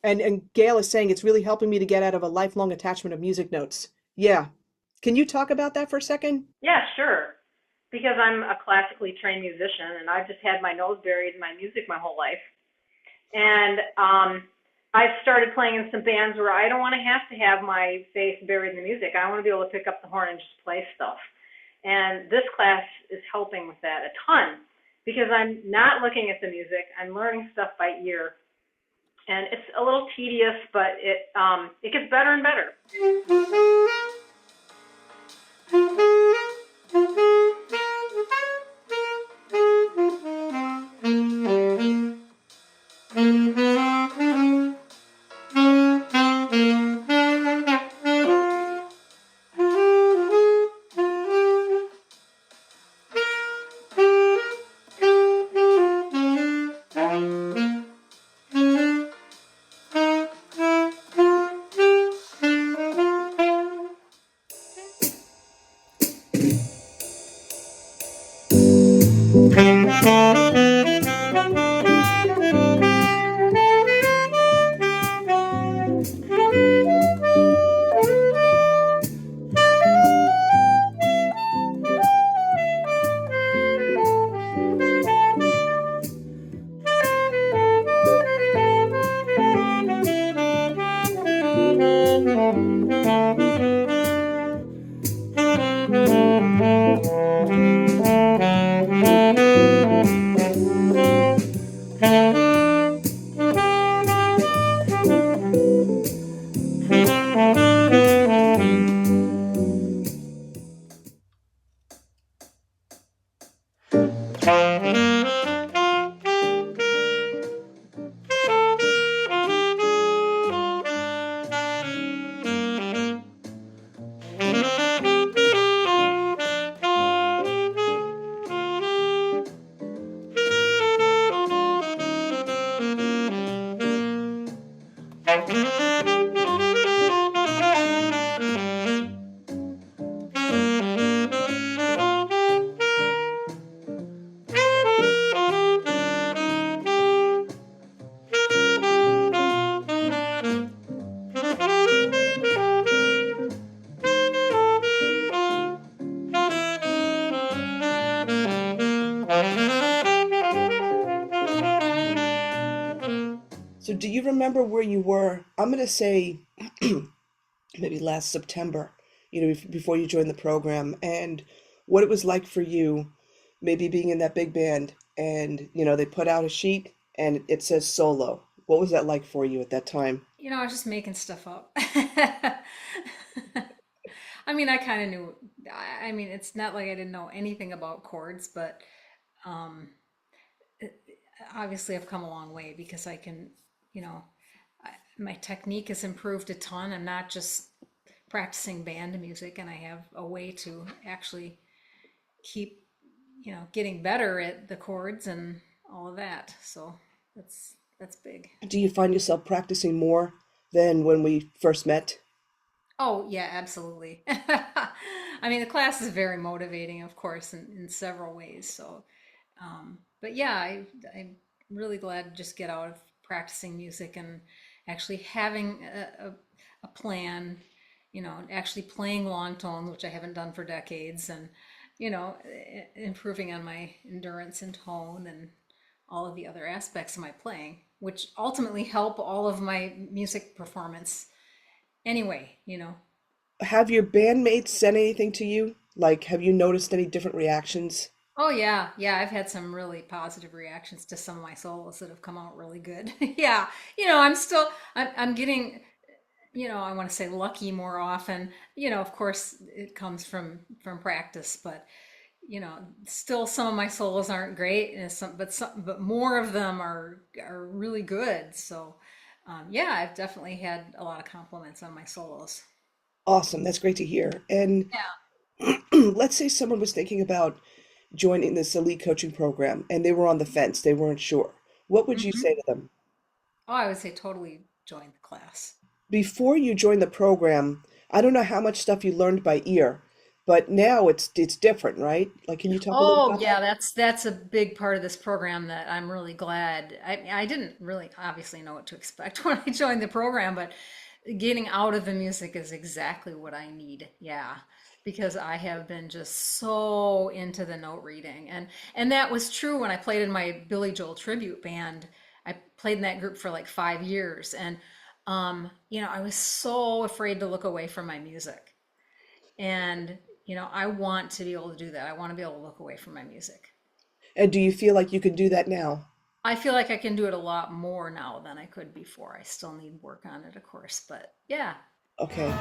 And Gail is saying it's really helping me to get out of a lifelong attachment of music notes. Yeah. Can you talk about that for a second? Yeah, sure. Because I'm a classically trained musician and I've just had my nose buried in my music my whole life. And I've started playing in some bands where I don't want to have my face buried in the music. I want to be able to pick up the horn and just play stuff. And this class is helping with that a ton because I'm not looking at the music. I'm learning stuff by ear. And it's a little tedious, but it gets better and better. So do you remember where you were? I'm going to say maybe last September, before you joined the program, and what it was like for you, maybe being in that big band, and they put out a sheet and it says solo. What was that like for you at that time? I was just making stuff up. I mean, I kind of knew. I mean, it's not like I didn't know anything about chords, but um, obviously I've come a long way because I can, you know, my technique has improved a ton. I'm not just practicing band music, and I have a way to actually keep, getting better at the chords and all of that. So that's big. Do you find yourself practicing more than when we first met? Oh, yeah, absolutely. I mean, the class is very motivating, of course, in several ways. So, but yeah, I'm really glad to just get out of practicing music and actually having a plan, actually playing long tones, which I haven't done for decades, and, improving on my endurance and tone and all of the other aspects of my playing, which ultimately help all of my music performance anyway, Have your bandmates said anything to you? Like, have you noticed any different reactions? Oh yeah, yeah, I've had some really positive reactions to some of my solos that have come out really good. Yeah, I'm getting, I want to say lucky more often. Of course it comes from practice, but still some of my solos aren't great, and but more of them are really good. So, yeah, I've definitely had a lot of compliments on my solos. Awesome, that's great to hear. And Yeah. let's say someone was thinking about joining this elite coaching program and they were on the fence, they weren't sure. What would you Mhm. say to them? Oh, I would say totally join the class. Before you joined the program, I don't know how much stuff you learned by ear, but now it's different, right? Like, can you talk a little Oh about that? yeah, that's a big part of this program that I'm really glad. I didn't really obviously know what to expect when I joined the program, but getting out of the music is exactly what I need. Yeah, because I have been just so into the note reading, and that was true when I played in my Billy Joel tribute band. I played in that group for like 5 years, and I was so afraid to look away from my music. And, I want to be able to do that. I want to be able to look away from my music. And do you feel like you can do that now? I feel like I can do it a lot more now than I could before. I still need work on it, of course, but yeah. Okay.